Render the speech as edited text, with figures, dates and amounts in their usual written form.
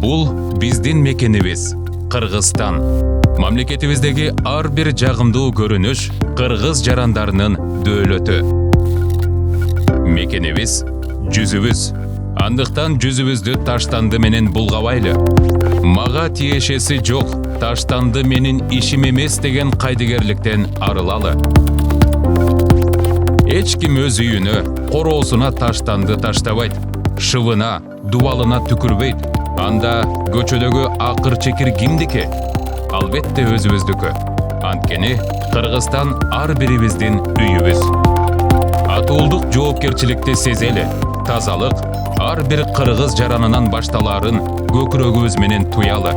Бул биздин мекенибиз Кыргызстан. Мамлекетибиздеги ар бир жагымдуу көрүнүш кыргыз жарандарынын дөөлөтү. Мекенибиз жүзүбүз. Андыктан жүзүбүздү таштанды менен булгабайлы. Мага тиешеси жок, таштанды менин ишим эмес деген кайдыгерликтен арылалы. Эч ким өз үйүнө, короосуна таштанды таштабайт, шыбына, дубалына түкүрбөйт. Анда көчөдөгү акыр чекир кимдики? Албетте өзүбүздүкү. Анткени Кыргызстан ар бирибиздин үйүбүз. Атуулдук жоопкерчиликти сезели. Тазалык ар бир кыргыз жаранынан башталаарын көкүрөгүбүз менен туялы.